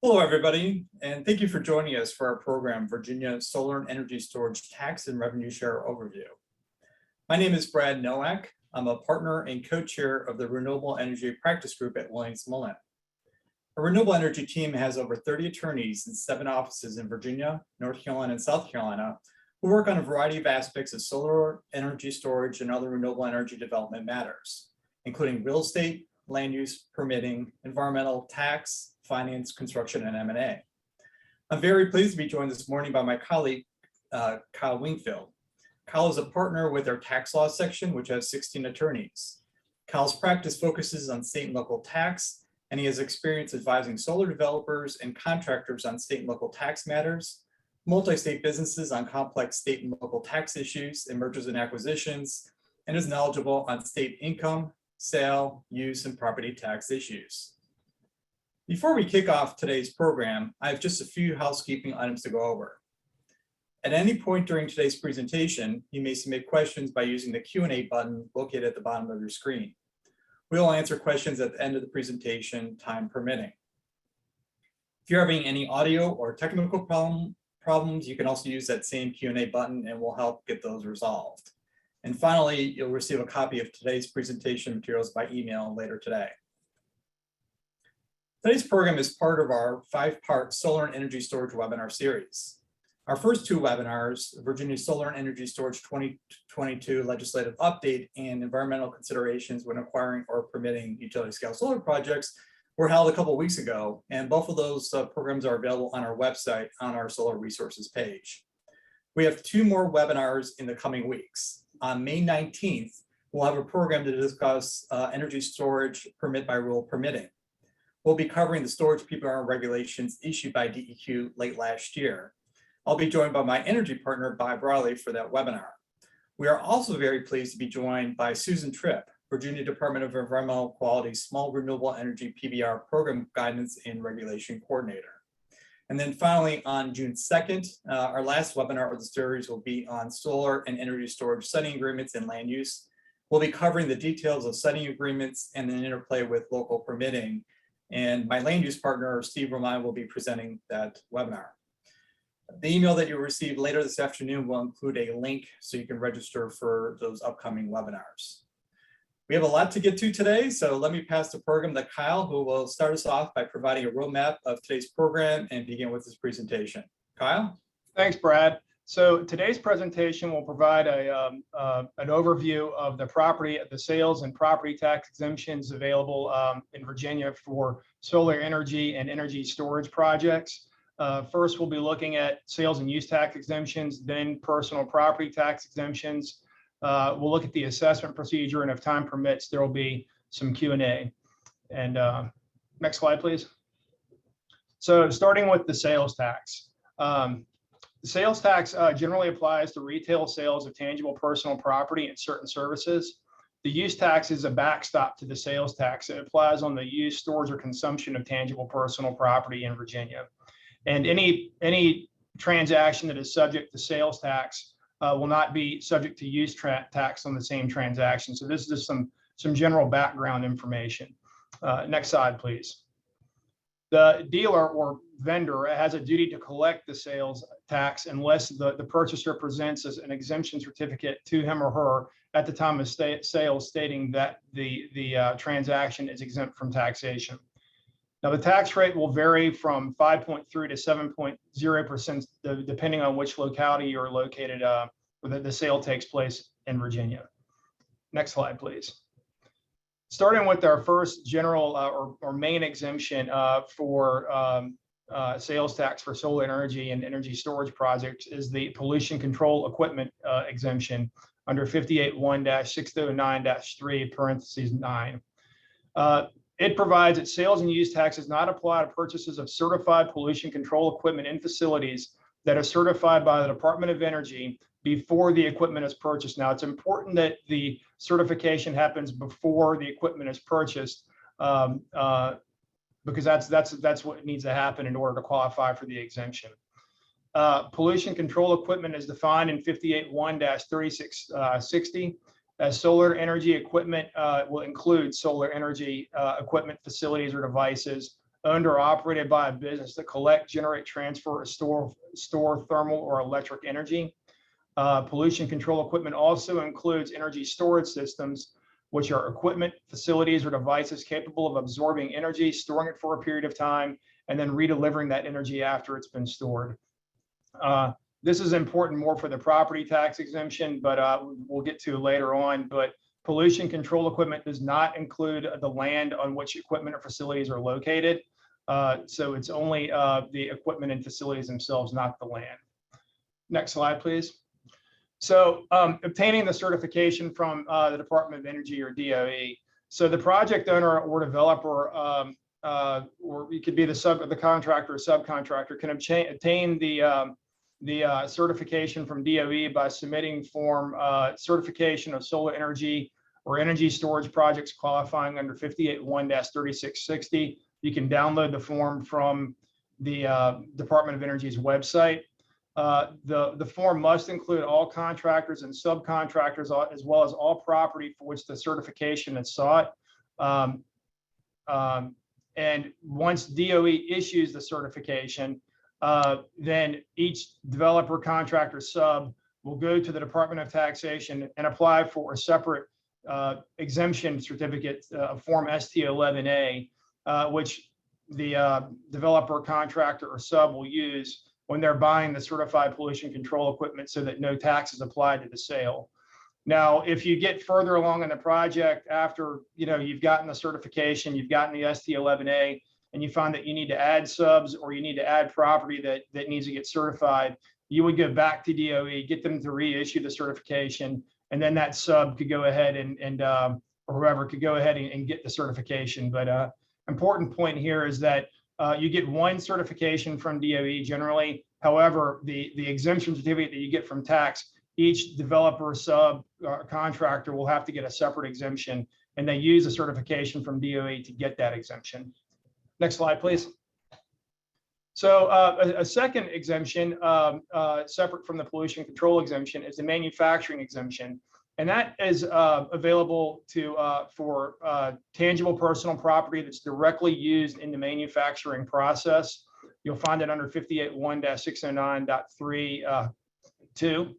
Hello, everybody, and thank you for joining us for our program, Virginia Solar and Energy Storage Tax and Revenue Share Overview. My name is Brad Nowak. I'm a partner and co-chair of the Renewable Energy Practice Group at Williams Mullen. Our renewable energy team has over 30 attorneys in 7 offices in Virginia, North Carolina, and South Carolina who work on a variety of aspects of solar energy storage and other renewable energy development matters, including real estate, land use, permitting, environmental, tax, finance, construction, and M&A. I'm very pleased to be joined this morning by my colleague, Kyle Wingfield. Kyle is a partner with our tax law section, which has 16 attorneys. Kyle's practice focuses on state and local tax, and he has experience advising solar developers and contractors on state and local tax matters, multi-state businesses on complex state and local tax issues and mergers and acquisitions, and is knowledgeable on state income, sale, use, and property tax issues. Before we kick off today's program, I have just a few housekeeping items to go over. At any point during today's presentation, you may submit questions by using the Q&A button located at the bottom of your screen. We will answer questions at the end of the presentation, time permitting. If you're having any audio or technical problems, you can also use that same Q&A button and we'll help get those resolved. And finally, you'll receive a copy of today's presentation materials by email later today. Today's program is part of our 5-part Solar and Energy Storage webinar series. Our first 2 webinars, Virginia Solar and Energy Storage 2022 Legislative Update and Environmental Considerations when Acquiring or Permitting Utility Scale Solar Projects, were held a couple of weeks ago, and both of those programs are available on our website on our Solar Resources page. We have 2 more webinars in the coming weeks. On May 19th, we'll have a program to discuss energy storage permit by rule permitting. We'll be covering the storage PBR regulations issued by DEQ late last year. I'll be joined by my energy partner, Bob Brawley, for that webinar. We are also very pleased to be joined by Susan Tripp, Virginia Department of Environmental Quality Small Renewable Energy PBR Program Guidance and Regulation Coordinator. And then finally, on June 2nd, our last webinar of the series will be on solar and energy storage siting agreements and land use. We'll be covering the details of siting agreements and then interplay with local permitting. And my land use partner, Steve Roman, will be presenting that webinar. The email that you'll receive later this afternoon will include a link so you can register for those upcoming webinars. We have a lot to get to today, so let me pass the program to Kyle, who will start us off by providing a roadmap of today's program and begin with his presentation. Kyle? Thanks, Brad. So today's presentation will provide an overview of the sales and property tax exemptions available in Virginia for solar energy and energy storage projects. First, we'll be looking at sales and use tax exemptions, then personal property tax exemptions. We'll look at the assessment procedure, and if time permits, there will be some Q&A. And next slide, please. So starting with the sales tax. The sales tax generally applies to retail sales of tangible personal property and certain services. The use tax is a backstop to the sales tax. It applies on the use, storage, or consumption of tangible personal property in Virginia. And any transaction that is subject to sales tax will not be subject to use tax on the same transaction. So this is just some general background information. Next slide, please. The dealer or vendor has a duty to collect the sales tax unless the purchaser presents as an exemption certificate to him or her at the time of sales stating that the transaction is exempt from taxation. Now, the tax rate will vary from 5.3 to 7.0% depending on which locality you're located where the sale takes place in Virginia. Next slide, please. Starting with our first general or main exemption for sales tax for solar energy and energy storage projects is the pollution control equipment exemption under 58.1-609-3 parentheses 9. It provides that sales and use tax does not apply to purchases of certified pollution control equipment in facilities that are certified by the Department of Energy before the equipment is purchased. Now, it's important that the certification happens before the equipment is purchased because that's what needs to happen in order to qualify for the exemption. Pollution control equipment is defined in 58.1-3660 as solar energy equipment will include solar energy equipment, facilities, or devices owned or operated by a business that collect, generate, transfer, or store thermal or electric energy. Pollution control equipment also includes energy storage systems, which are equipment, facilities, or devices capable of absorbing energy, storing it for a period of time, and then redelivering that energy after it's been stored. This is important more for the property tax exemption, but we'll get to later on. But pollution control equipment does not include the land on which equipment or facilities are located. So it's only the equipment and facilities themselves, not the land. Next slide, please. So obtaining the certification from the Department of Energy or DOE. So the project owner or developer, or it could be the contractor or subcontractor, can obtain the certification from DOE by submitting form certification of solar energy or energy storage projects qualifying under 58.1-3660. You can download the form from the Department of Energy's website. The form must include all contractors and subcontractors, as well as all property for which the certification is sought. And once DOE issues the certification, then each developer, contractor, sub will go to the Department of Taxation and apply for a separate exemption certificate, Form ST11A, which the developer, contractor, or sub will use when they're buying the certified pollution control equipment so that no tax is applied to the sale. Now, if you get further along in the project after you've gotten the certification, you've gotten the ST11A, and you find that you need to add subs or you need to add property that needs to get certified, you would go back to DOE, get them to reissue the certification, and then that sub could go ahead or whoever could go ahead and get the certification. But important point here is that you get one certification from DOE generally. However, the exemption certificate that you get from tax, each developer, sub, contractor will have to get a separate exemption, and they use a certification from DOE to get that exemption. Next slide, please. So a second exemption, separate from the pollution control exemption, is the manufacturing exemption. And that is available for tangible personal property that's directly used in the manufacturing process. You'll find it under 58.1-609.3.2.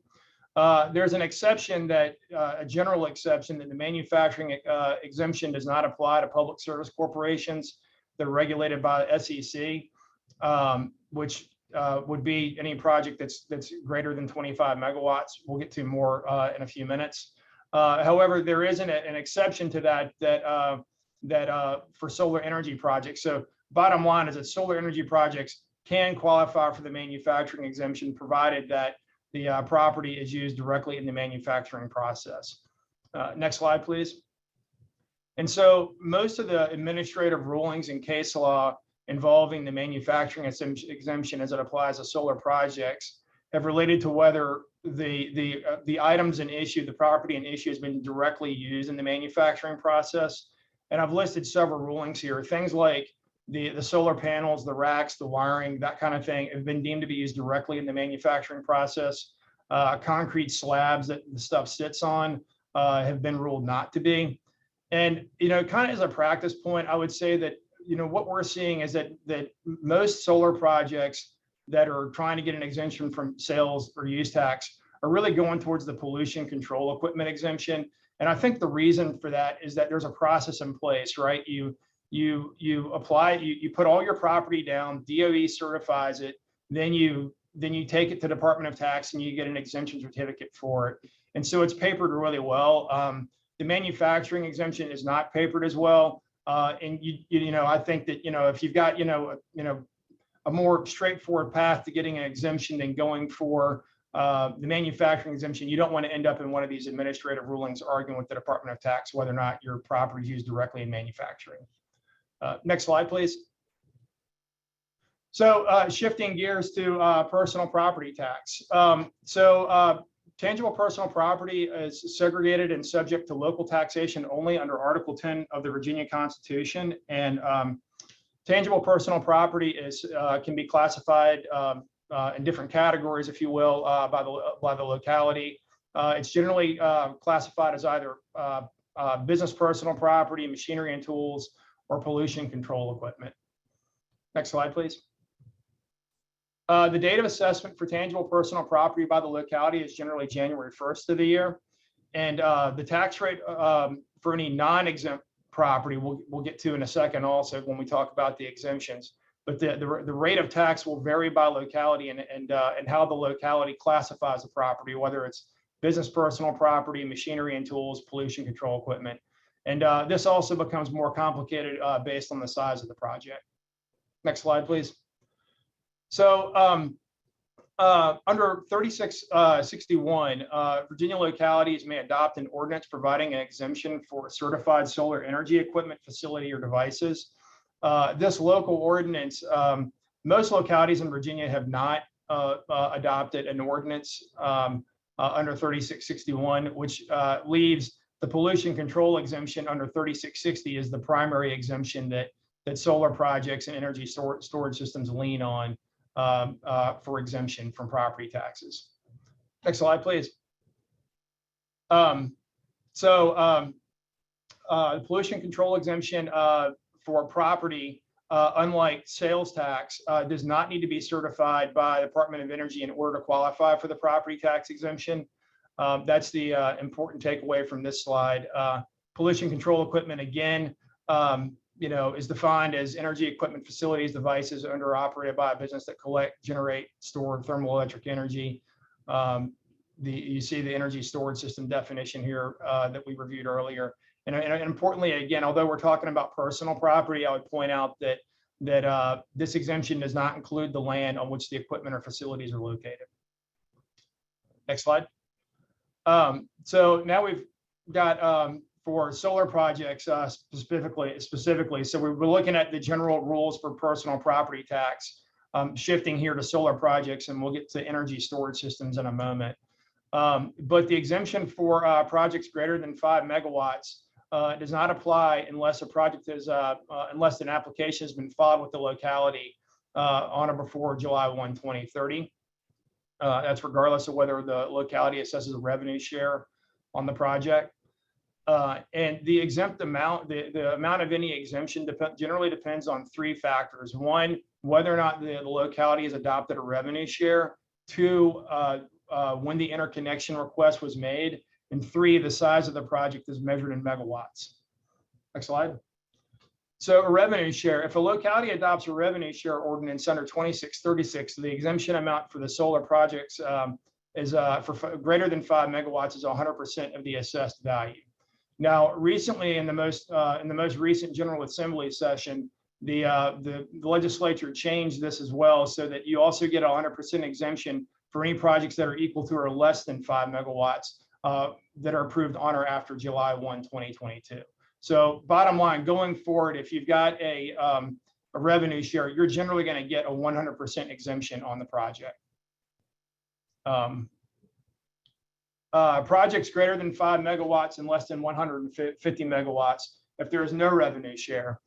There's an exception a general exception that the manufacturing exemption does not apply to public service corporations that are regulated by the SEC, which would be any project that's greater than 25 megawatts. We'll get to more in a few minutes. However, there is an exception to that for solar energy projects. So bottom line is that solar energy projects can qualify for the manufacturing exemption, provided that the property is used directly in the manufacturing process. Next slide, please. And so most of the administrative rulings in case law involving the manufacturing exemption as it applies to solar projects have related to whether the items in issue, the property in issue, has been directly used in the manufacturing process. And I've listed several rulings here. Things like the solar panels, the racks, the wiring, that kind of thing have been deemed to be used directly in the manufacturing process. Concrete slabs that the stuff sits on have been ruled not to be. And, kind of as a practice point, I would say that, what we're seeing is that most solar projects that are trying to get an exemption from sales or use tax are really going towards the pollution control equipment exemption. And I think the reason for that is that there's a process in place, right? You apply, you put all your property down, DOE certifies it, then you take it to Department of Tax and you get an exemption certificate for it. And so it's papered really well. The manufacturing exemption is not papered as well. And I think that, if you've got, a more straightforward path to getting an exemption than going for the manufacturing exemption, you don't want to end up in one of these administrative rulings arguing with the Department of Tax whether or not your property is used directly in manufacturing. Next slide, please. So shifting gears to personal property tax. Tangible personal property is segregated and subject to local taxation only under Article 10 of the Virginia Constitution. And tangible personal property can be classified in different categories, if you will, by the locality. It's generally classified as either business personal property, machinery and tools, or pollution control equipment. Next slide, please. The date of assessment for tangible personal property by the locality is generally January 1st of the year. And the tax rate for any non-exempt property, we'll get to in a second also when we talk about the exemptions. But the rate of tax will vary by locality and how the locality classifies the property, whether it's business personal property, machinery and tools, pollution control equipment. And this also becomes more complicated based on the size of the project. Next slide, please. So under 3661, Virginia localities may adopt an ordinance providing an exemption for certified solar energy equipment, facility, or devices. This local ordinance, most localities in Virginia have not adopted an ordinance under 3661, which leaves the pollution control exemption under 3660 is the primary exemption that solar projects and energy storage systems lean on for exemption from property taxes. Next slide, please. The pollution control exemption for property, unlike sales tax, does not need to be certified by the Department of Energy in order to qualify for the property tax exemption. That's the important takeaway from this slide. Pollution control equipment, again, is defined as energy equipment, facilities, devices owned or operated by a business that collect, generate, store thermoelectric energy. You see the energy storage system definition here that we reviewed earlier. And importantly, again, although we're talking about personal property, I would point out that this exemption does not include the land on which the equipment or facilities are located. Next slide. So now we've got for solar projects specifically. So we're looking at the general rules for personal property tax, shifting here to solar projects, and we'll get to energy storage systems in a moment. But the exemption for projects greater than 5 megawatts does not apply unless a project is unless an application has been filed with the locality on or before July 1, 2030. That's regardless of whether the locality assesses a revenue share on the project. And the exempt amount, the amount of any exemption generally depends on 3 factors. 1, whether or not the locality has adopted a revenue share. 2, when the interconnection request was made. And 3, the size of the project is measured in megawatts. Next slide. So a revenue share, if a locality adopts a revenue share ordinance under 2636, the exemption amount for the solar projects is for greater than 5 megawatts is 100% of the assessed value. Now, recently in the most recent General Assembly session, the legislature changed this as well, so that you also get 100% exemption for any projects that are equal to or less than 5 megawatts that are approved on or after July 1, 2022. So bottom line, going forward, if you've got a revenue share, you're generally going to get a 100% exemption on the project. Projects greater than 5 megawatts and less than 150 megawatts, if there is no revenue share.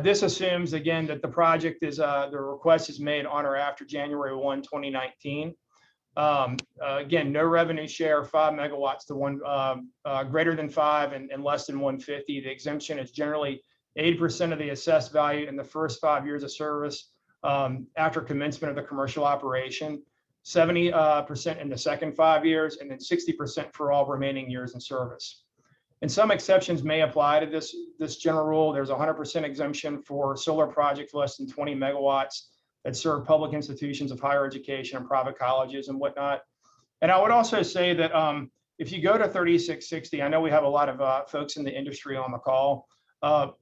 This assumes, again, that the project is, the request is made on or after January 1, 2019. Again, no revenue share, 5 megawatts to greater than 5 and less than 150. The exemption is generally 80% of the assessed value in the first 5 years of service after commencement of the commercial operation, 70% in the second 5 years, and then 60% for all remaining years in service. And some exceptions may apply to this general rule. There's 100% exemption for solar projects less than 20 megawatts that serve public institutions of higher education and private colleges and whatnot. And I would also say that if you go to 3660, I know we have a lot of folks in the industry on the call.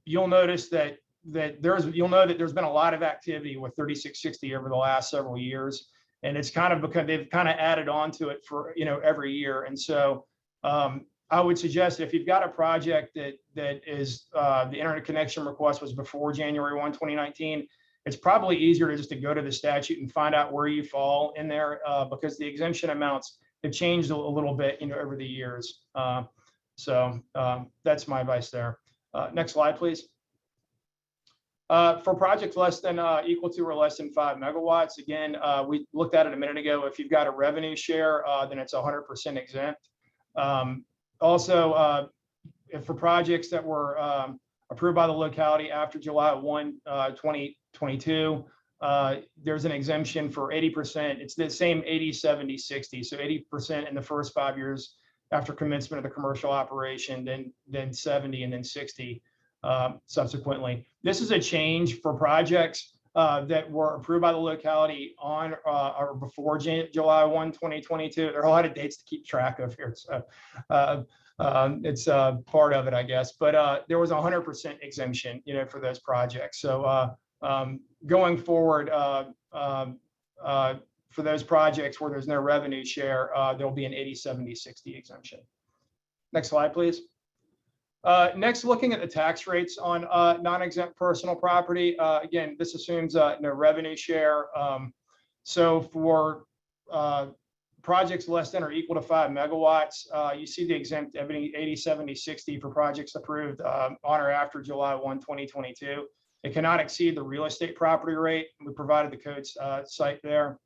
You'll notice that there's been a lot of activity with 3660 over the last several years, and it's kind of because they've kind of added on to it for every year. And so I would suggest if you've got a project that is the internet connection request was before January 1, 2019. It's probably easier to go to the statute and find out where you fall in there because the exemption amounts have changed a little bit, over the years. So that's my advice there. Next slide, please. For projects less than equal to or less than 5 megawatts, again, we looked at it a minute ago. If you've got a revenue share, then it's 100% exempt. Also, if for projects that were approved by the locality after July 1, 2022. There's an exemption for 80%. It's the same 80, 70, 60. So 80% in the first 5 years after commencement of the commercial operation, then 70, and then 60 subsequently. This is a change for projects that were approved by the locality on or before July 1, 2022. There are a lot of dates to keep track of here, so it's part of it, I guess. But there was 100% exemption, for those projects. So going forward, for those projects where there's no revenue share, there'll be an 80, 70, 60 exemption. Next slide, please. Next, looking at the tax rates on non-exempt personal property. Again, this assumes no revenue share. So for projects less than or equal to 5 megawatts, you see the exempt 80, 70, 60 for projects approved on or after July 1, 2022. It cannot exceed the real estate property rate. We provided the code site there.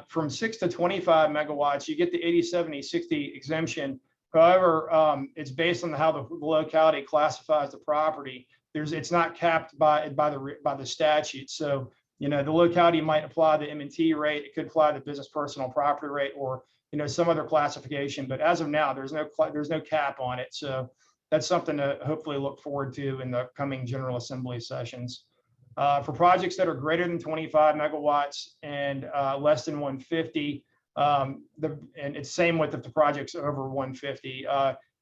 From 6 to 25 megawatts, you get the 80, 70, 60 exemption. However, it's based on how the locality classifies the property. It's not capped by the statute. So, the locality might apply the M&T rate. It could apply the business personal property rate, or some other classification. But as of now, there's no cap on it. So that's something to hopefully look forward to in the coming General Assembly sessions. For projects that are greater than 25 megawatts and less than 150. And it's same with if the project's over 150,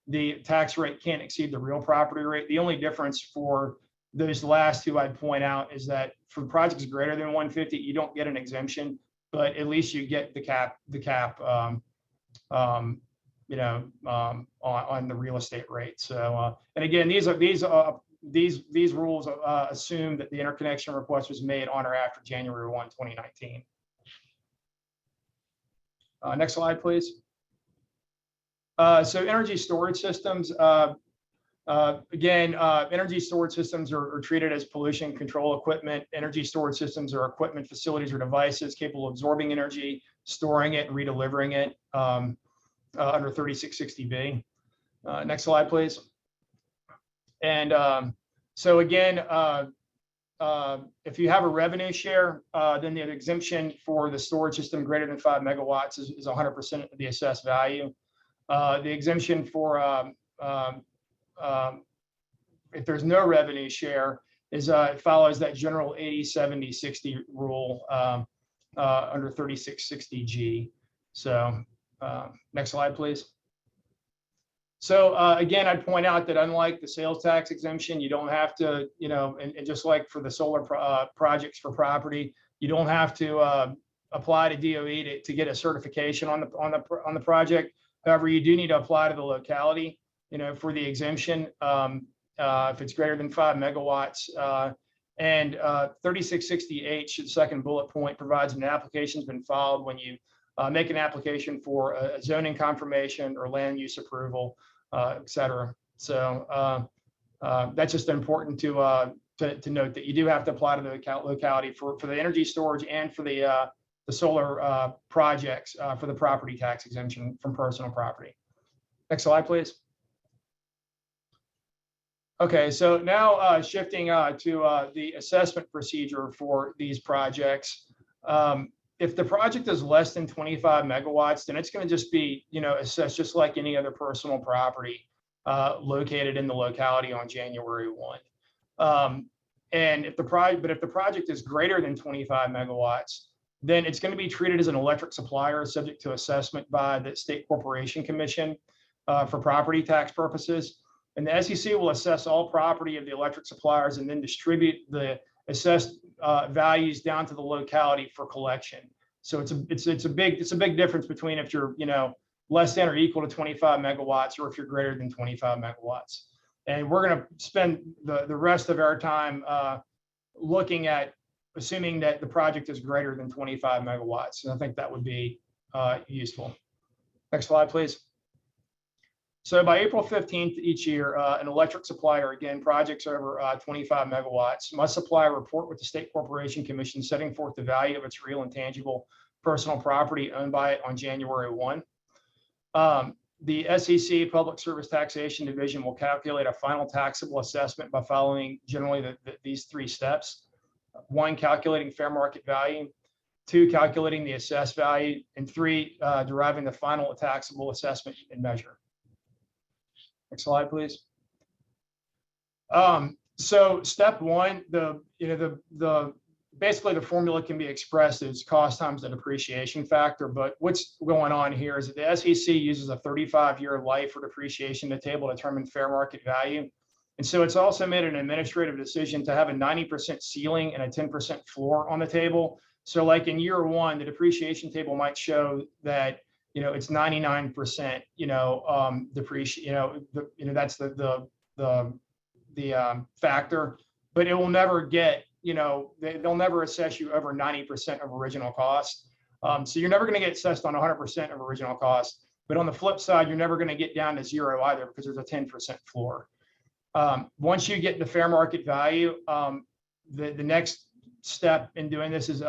the tax rate can't exceed the real property rate. The only difference for those last two I'd point out is that for projects greater than 150, you don't get an exemption, but at least you get the cap on the real estate rate. So and again, these rules assume that the interconnection request was made on or after January 1, 2019. Next slide, please. So energy storage systems. Again, energy storage systems are treated as pollution control equipment. Energy storage systems are equipment, facilities, or devices capable of absorbing energy, storing it, and redelivering it under 3660B. Next slide, please. And so again, if you have a revenue share, then the exemption for the storage system greater than 5 megawatts is 100% of the assessed value. The exemption for if there's no revenue share is it follows that general 80, 70, 60 rule under 3660G. So next slide, please. So again, I'd point out that unlike the sales tax exemption, you don't have to, and just like for the solar projects for property, you don't have to apply to DOE to get a certification on the project. However, you do need to apply to the locality, for the exemption if it's greater than 5 megawatts. And 3660H, the second bullet point, provides an application's been filed when you make an application for a zoning confirmation or land use approval, et cetera. So that's just important to note that you do have to apply to the locality for the energy storage and for the solar projects for the property tax exemption from personal property. Next slide, please. Okay, so now shifting to the assessment procedure for these projects. If the project is less than 25 megawatts, then it's going to just be, assessed just like any other personal property located in the locality on January 1. And if the project is greater than 25 megawatts, then it's going to be treated as an electric supplier subject to assessment by the State Corporation Commission for property tax purposes. And the SEC will assess all property of the electric suppliers and then distribute the assessed values down to the locality for collection. So it's a big difference between if you're less than or equal to 25 megawatts or if you're greater than 25 megawatts. And we're going to spend the rest of our time looking at assuming that the project is greater than 25 megawatts. And I think that would be useful. Next slide, please. So by April 15th each year, an electric supplier, again, projects over 25 megawatts, must supply a report with the State Corporation Commission setting forth the value of its real and tangible personal property owned by it on January 1. The SEC Public Service Taxation Division will calculate a final taxable assessment by following generally these 3 steps. 1, calculating fair market value. 2, calculating the assessed value. And 3, deriving the final taxable assessment and measure. Next slide, please. So step 1, basically the formula can be expressed as cost times the depreciation factor. But what's going on here is that the SEC uses a 35-year life or depreciation table to determine fair market value. And so it's also made an administrative decision to have a 90% ceiling and a 10% floor on the table. So like in year 1, the depreciation table might show that, it's 99%, depreciation, that's the factor, but it will never get, they'll never assess you over 90% of original cost. So you're never going to get assessed on 100% of original cost. But on the flip side, you're never going to get down to 0 either, because there's a 10% floor. Once you get the fair market value, the next step in doing this is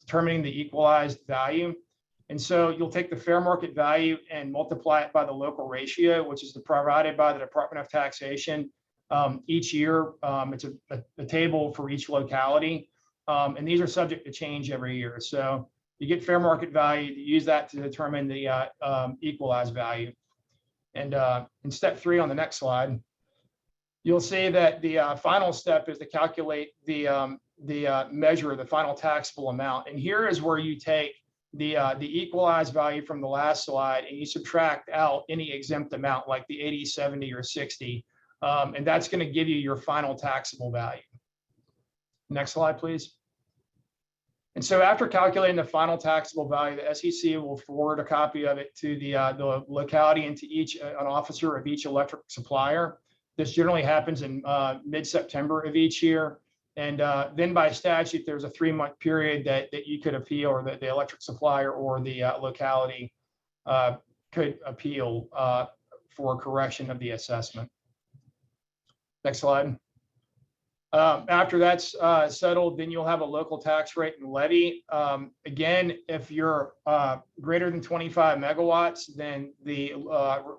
determining the equalized value. And so you'll take the fair market value and multiply it by the local ratio, which is provided by the Department of Taxation. Each year, it's a table for each locality, and these are subject to change every year. So you get fair market value, you use that to determine the equalized value. And in step 3 on the next slide, you'll see that the final step is to calculate the measure of the final taxable amount. And here is where you take the equalized value from the last slide and you subtract out any exempt amount like the 80, 70, or 60. And that's going to give you your final taxable value. Next slide, please. And so after calculating the final taxable value, the SEC will forward a copy of it to the locality and to an officer of each electric supplier. This generally happens in mid-September of each year. And then by statute, there's a 3-month period that you could appeal, or that the electric supplier or the locality could appeal for correction of the assessment. Next slide. After that's settled, then you'll have a local tax rate and levy. Again, if you're greater than 25 megawatts, then the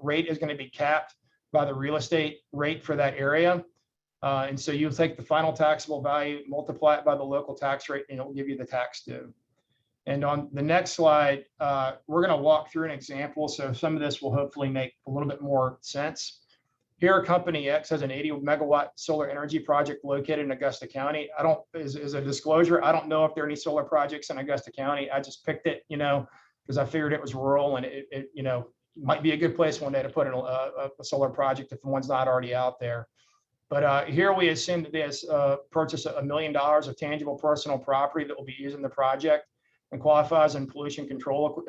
rate is going to be capped by the real estate rate for that area. And so you'll take the final taxable value, multiply it by the local tax rate, and it'll give you the tax due. And on the next slide, we're going to walk through an example. So some of this will hopefully make a little bit more sense. Here, Company X has an 80 megawatt solar energy project located in Augusta County. As a disclosure, I don't know if there are any solar projects in Augusta County. I just picked it, because I figured it was rural and it might be a good place one day to put in a solar project if one's not already out there. But here we assume that they purchased $1 million of tangible personal property that will be used in the project and qualifies as pollution control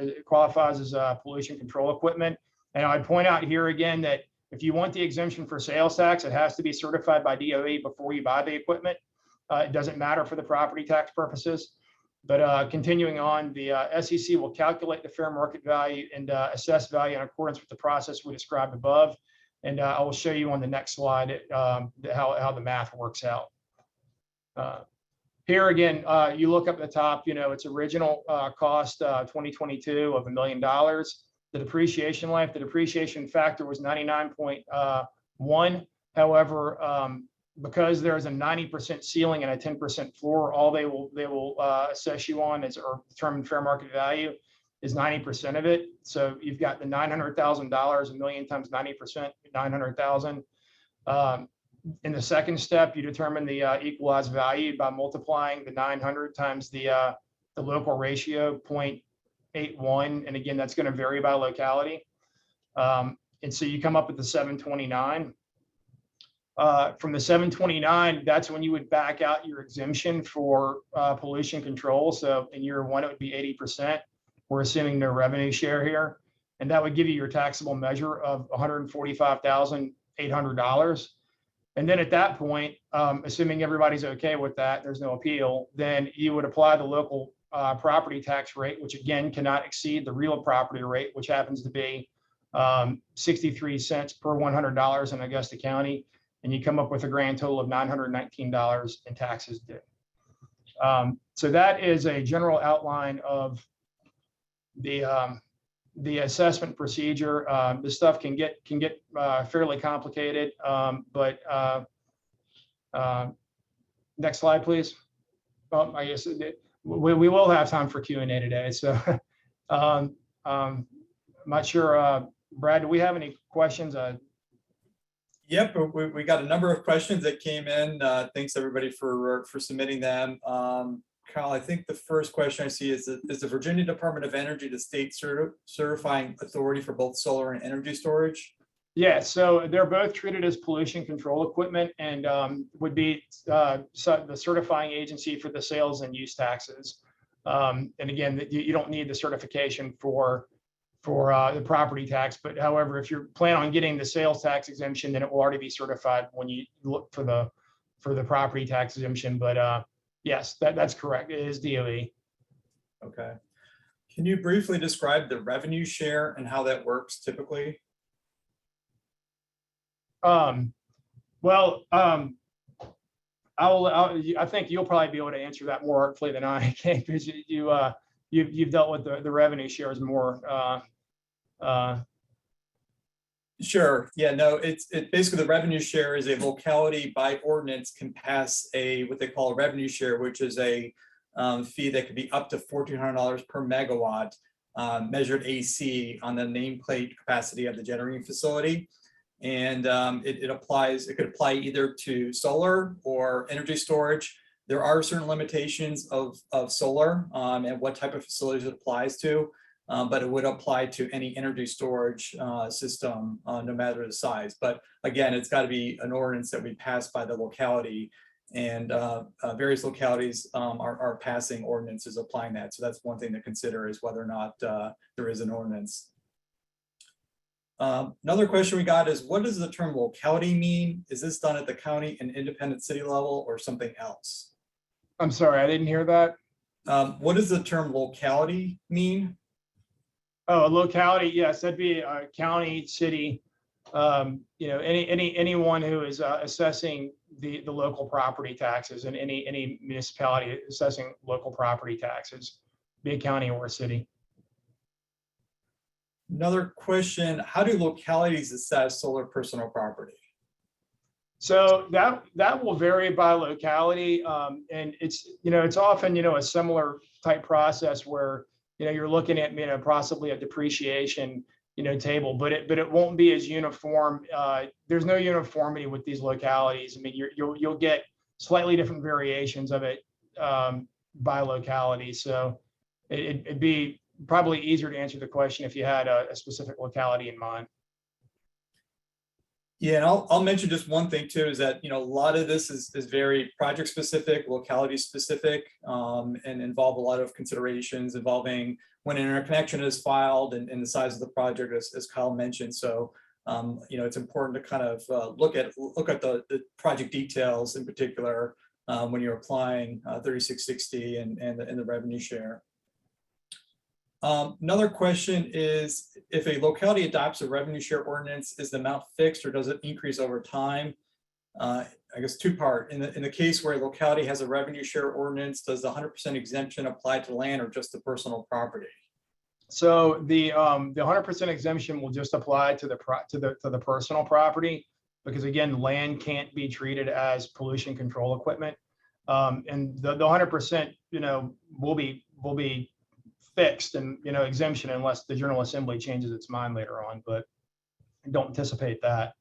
equipment. And I'd point out here again that if you want the exemption for sales tax, it has to be certified by DOE before you buy the equipment. It doesn't matter for the property tax purposes. But continuing on, the SEC will calculate the fair market value and assess value in accordance with the process we described above. And I will show you on the next slide how the math works out. Here again, you look up at the top, its original cost 2022 of $1 million. The depreciation life, the depreciation factor was 99.1. However, because there is a 90% ceiling and a 10% floor, all they will assess you on or determine fair market value is 90% of it. So you've got the $900,000, $1 million times 90%, 900,000. In the second step, you determine the equalized value by multiplying the 900 times the local ratio, 0.81. And again, that's going to vary by locality. And so you come up with the 729. From the 729, that's when you would back out your exemption for pollution control. So in year 1, it would be 80%. We're assuming no revenue share here. And that would give you your taxable measure of $145,800. And then at that point, assuming everybody's okay with that, there's no appeal, then you would apply the local property tax rate, which again cannot exceed the real property rate, which happens to be 63 cents per $100 in Augusta County. And you come up with a grand total of $919 in taxes due. So that is a general outline of the the assessment procedure. This stuff can get fairly complicated, but next slide, please. Well, I guess we will have time for Q&A today. So I'm not sure, Brad, do we have any questions? Yep, we got a number of questions that came in. Thanks everybody for submitting them. Kyle, I think the first question I see is the Virginia Department of Energy the state certifying authority for both solar and energy storage? Yeah, so they're both treated as pollution control equipment and would be the certifying agency for the sales and use taxes. And again, you don't need the certification for the property tax, but however, if you plan on getting the sales tax exemption, then it will already be certified when you look for the property tax exemption. But yes, that's correct. It is DOE. Okay. Can you briefly describe the revenue share and how that works typically? I think you'll probably be able to answer that more artfully than I can, because you've dealt with the revenue shares more. Sure. Yeah, no, it's basically the revenue share is a locality by ordinance can pass what they call a revenue share, which is a fee that could be up to $1,400 per megawatt measured AC on the nameplate capacity of the generating facility. And it could apply either to solar or energy storage. There are certain limitations of solar and what type of facilities it applies to, but it would apply to any energy storage system, no matter the size. But again, it's got to be an ordinance that we pass by the locality, and various localities are passing ordinances applying that. So that's one thing to consider, is whether or not there is an ordinance. Another question we got is, what does the term locality mean? Is this done at the county and independent city level or something else? I'm sorry, I didn't hear that. What does the term locality mean? Oh, a locality, yes, that'd be a county, city, anyone who is assessing the local property taxes, and any municipality assessing local property taxes, be a county or a city. Another question, how do localities assess solar personal property? So that will vary by locality, and it's often a similar type process where you're looking at possibly a depreciation table, but it won't be as uniform. There's no uniformity with these localities. I mean, you'll get slightly different variations of it by locality. So it'd be probably easier to answer the question if you had a specific locality in mind. Yeah, and I'll mention just one thing too, is that a lot of this is very project specific, locality specific, and involve a lot of considerations involving when an interconnection is filed and the size of the project, as Kyle mentioned. So it's important to kind of look at the project details in particular when you're applying 3660 and the revenue share. Another question is, if a locality adopts a revenue share ordinance, is the amount fixed or does it increase over time? I guess two-part. In the case where a locality has a revenue share ordinance, does the 100% exemption apply to land or just the personal property? So the 100% exemption will just apply to the personal property, because again, land can't be treated as pollution control equipment, and the 100% will be fixed and exemption unless the General Assembly changes its mind later on, but I don't anticipate that.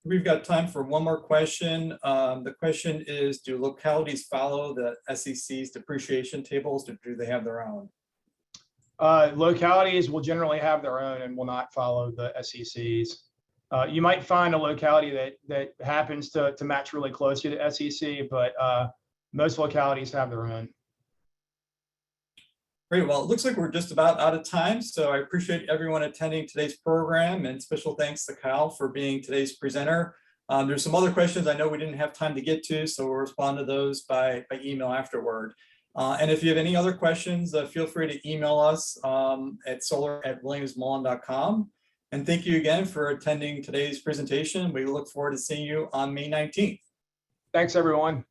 We've got time for one more question. The question is, do localities follow the SEC's depreciation tables, or do they have their own? Localities will generally have their own and will not follow the SEC's. You might find a locality that happens to match really closely to the SEC, but most localities have their own. Great. Well, it looks like we're just about out of time. So I appreciate everyone attending today's program, and special thanks to Kyle for being today's presenter. There's some other questions I know we didn't have time to get to, so we'll respond to those by email afterward. And if you have any other questions, feel free to email us at solar@williamsmullen.com. And thank you again for attending today's presentation. We look forward to seeing you on May 19th. Thanks, everyone.